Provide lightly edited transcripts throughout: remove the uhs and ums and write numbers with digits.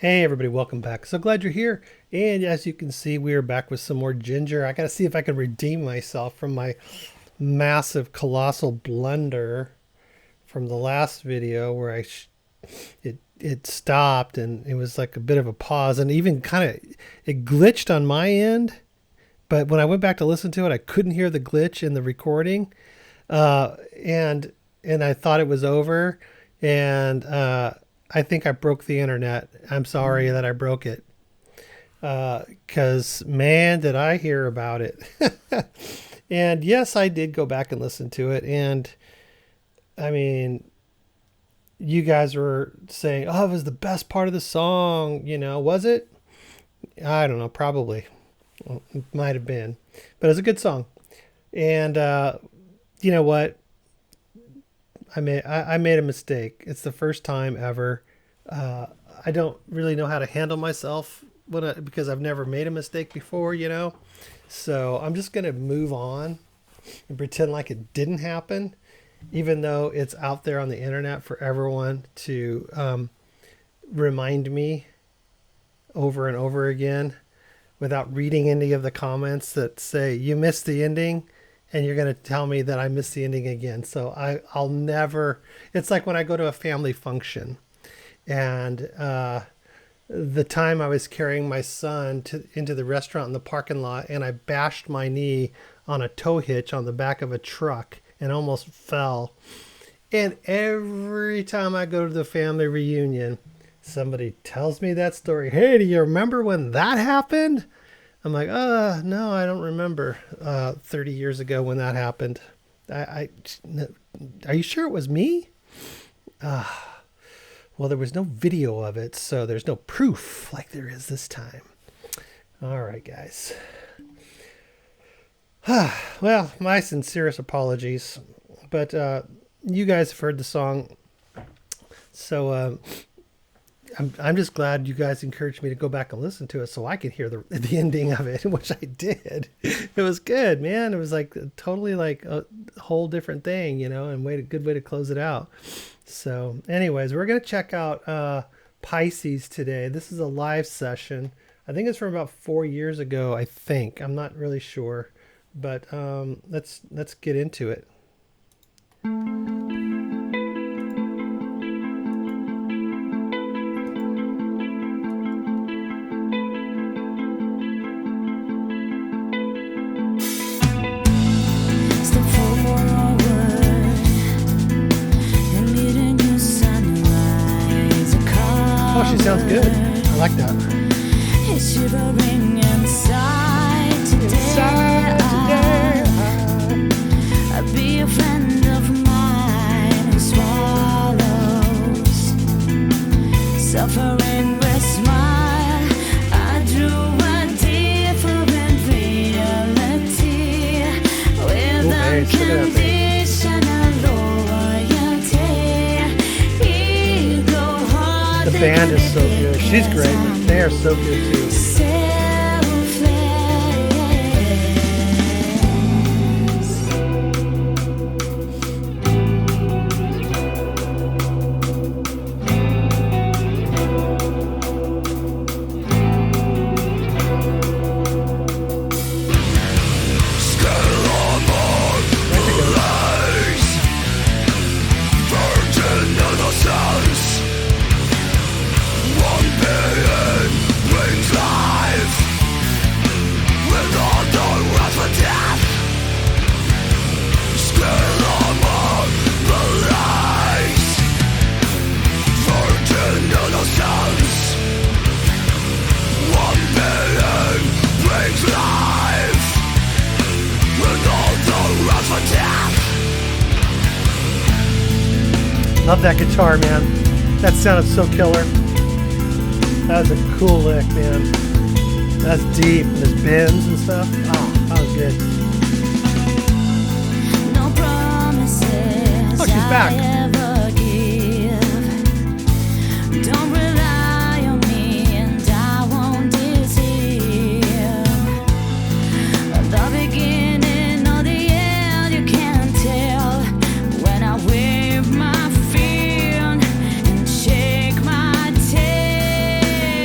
Hey everybody, welcome back. So glad you're here. And as you can see, we are back with some more ginger. I got to see if I can redeem myself from my massive, colossal blunder from the last video where it stopped and it was like a bit of a pause and even kind of it glitched on my end. But when I went back to listen to it, I couldn't hear the glitch in the recording, and I thought it was over, and I think I broke the internet. I'm sorry that I broke it. Because, man, did I hear about it. And yes, I did go back and listen to it. And, I mean, you guys were saying, oh, it was the best part of the song. You know, was it? I don't know, probably. Well, it might have been. But it was a good song. And, you know what? I made a mistake. It's the first time ever. I don't really know how to handle myself because I've never made a mistake before, you know. So I'm just going to move on and pretend like it didn't happen, even though it's out there on the internet for everyone to remind me over and over again without reading any of the comments that say you missed the ending. And you're going to tell me that I missed the ending again. So I'll never, it's like when I go to a family function and the time I was carrying my son into the restaurant in the parking lot and I bashed my knee on a tow hitch on the back of a truck and almost fell. And every time I go to the family reunion, somebody tells me that story. Hey, do you remember when that happened? I'm like, no, I don't remember 30 years ago when that happened. Are you sure it was me? Well, there was no video of it, so there's no proof like there is this time. All right, guys. Well, my sincerest apologies, but you guys have heard the song, so I'm just glad you guys encouraged me to go back and listen to it so I could hear the ending of it, which I did. It was good, man. It was like totally like a whole different thing, you know, and good way to close it out. So anyways, we're going to check out Pisces today. This is a live session. I think it's from about 4 years ago, I think. I'm not really sure, but let's get into it. Oh, she sounds good. I like that. It's shivering inside today. I'll be a friend of mine who swallows suffering with smile. I drew a different reality with unconditional loyalty. The band is so good. She's great. They are so good too. Love that guitar, man. That sounded so killer. That was a cool lick, man. That's deep. And there's bends and stuff. Oh, that was good. No promises. Oh, she's back. Don't rely on me and I won't deceive. The beginning or the end, you can't tell. When I wave my finger and shake my tail.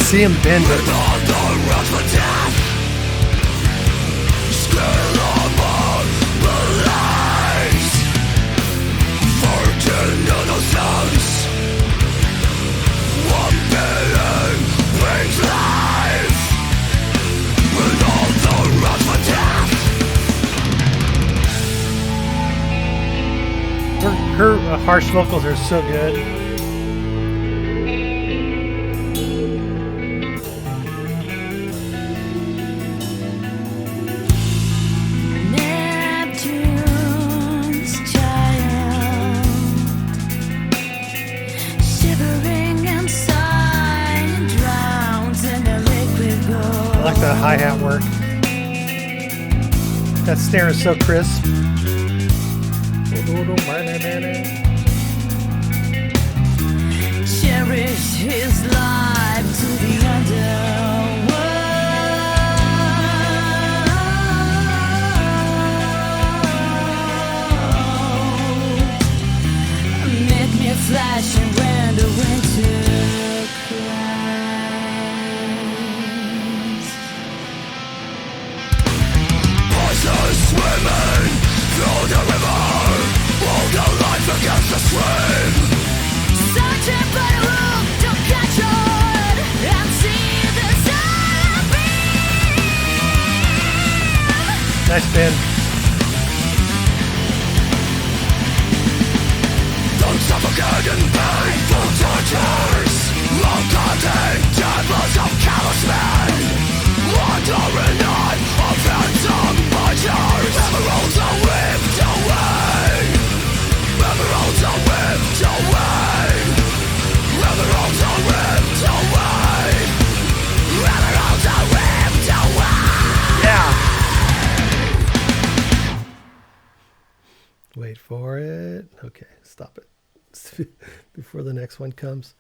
see him bend it. Her harsh vocals are so good. Neptune's child, shivering inside, drowns in the liquid gold. I like the hi-hat work. That snare is so crisp. Cherish his life to the underworld. Make me flashing when the winter cries. Voices swimming through the river, hold the life against the stream. Searching for the room to catch on and see the sun beam. Nice bend. Don't suffocate in painful tortures, long-cutting tables of callous men, wandering on a phantom butchers. Emeralds are whipped away, emeralds are whipped away, emeralds are whipped away, emeralds are whipped away. Yeah. Wait for it. Okay, stop it before the next one comes.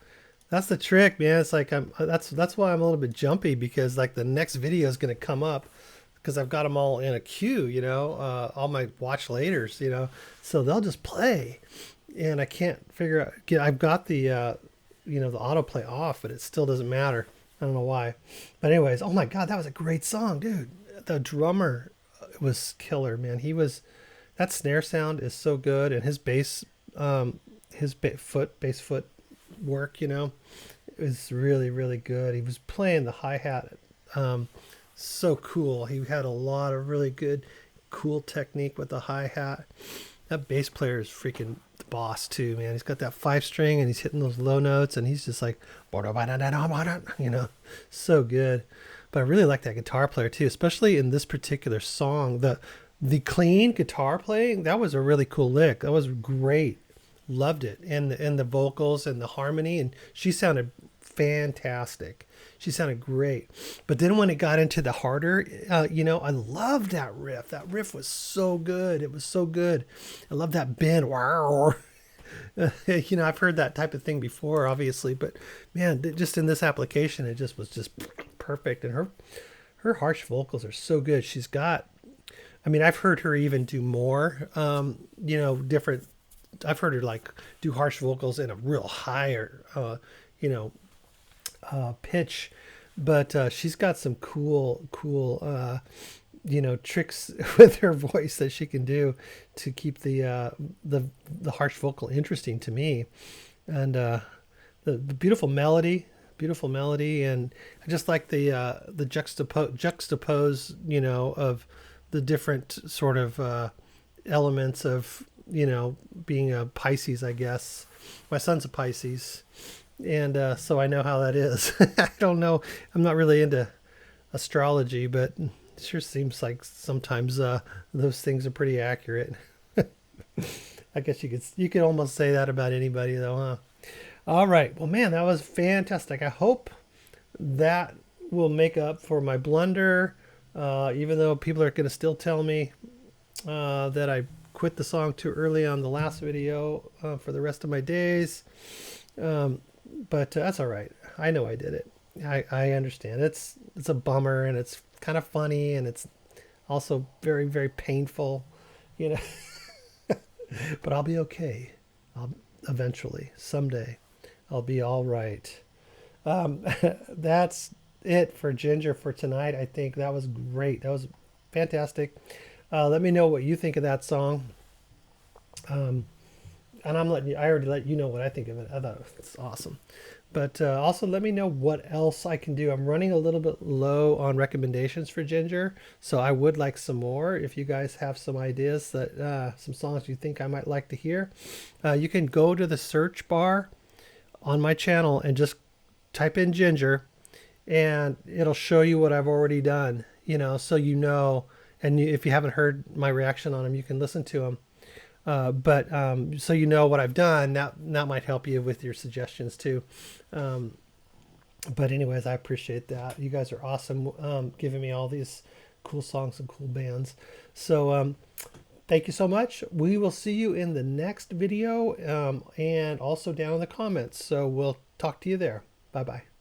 That's the trick, man. It's like that's why I'm a little bit jumpy, because like the next video is going to come up because I've got them all in a queue, you know, all my watch laters, you know, so they'll just play, and I can't figure out. I've got the you know, the autoplay off, but it still doesn't matter. I don't know why. But anyways, oh my God, that was a great song, dude. The drummer was killer, man. That snare sound is so good, and his bass foot work, you know, is really, really good. He was playing the hi-hat so cool. He had a lot of really good, cool technique with the hi-hat. That bass player is freaking the boss too, man. He's got that 5-string and he's hitting those low notes, and he's just like, you know, so good. But I really like that guitar player too, especially in this particular song. The clean guitar playing, that was a really cool lick. That was great. Loved it. And the vocals and the harmony, and she sounded fantastic. She sounded great. But then when it got into the harder, you know, I loved that riff. That riff was so good. It was so good. I love that bend. Wow. You know, I've heard that type of thing before, obviously, but man, just in this application, it just was just perfect. And her harsh vocals are so good. She's got, I mean, I've heard her even do more, you know, different. I've heard her like do harsh vocals in a real higher, you know, pitch, but she's got some cool, you know, tricks with her voice that she can do to keep the harsh vocal interesting to me, and the beautiful melody, and I just like the juxtapose, you know, of the different sort of elements of, you know, being a Pisces, I guess. My son's a Pisces, and so I know how that is. I don't know. I'm not really into astrology, but it sure seems like sometimes those things are pretty accurate. I guess you could almost say that about anybody, though, huh? All right. Well, man, that was fantastic. I hope that will make up for my blunder, even though people are going to still tell me that I quit the song too early on the last video for the rest of my days. But that's all right. I know I did it. I understand. It's a bummer, and it's kind of funny, and it's also very, very painful, you know. But I'll be okay. Eventually, someday, I'll be all right. That's it for Ginger for tonight. I think that was great. That was fantastic. Let me know what you think of that song. And I already let you know what I think of it. I thought it's awesome. But also let me know what else I can do. I'm running a little bit low on recommendations for Ginger, so I would like some more. If you guys have some ideas that some songs you think I might like to hear, you can go to the search bar on my channel and just type in Ginger, and it'll show you what I've already done. So and if you haven't heard my reaction on them, you can listen to them. But so what I've done, that might help you with your suggestions too. But anyways, I appreciate that. You guys are awesome, giving me all these cool songs and cool bands. So thank you so much. We will see you in the next video, and also down in the comments. So we'll talk to you there. Bye-bye.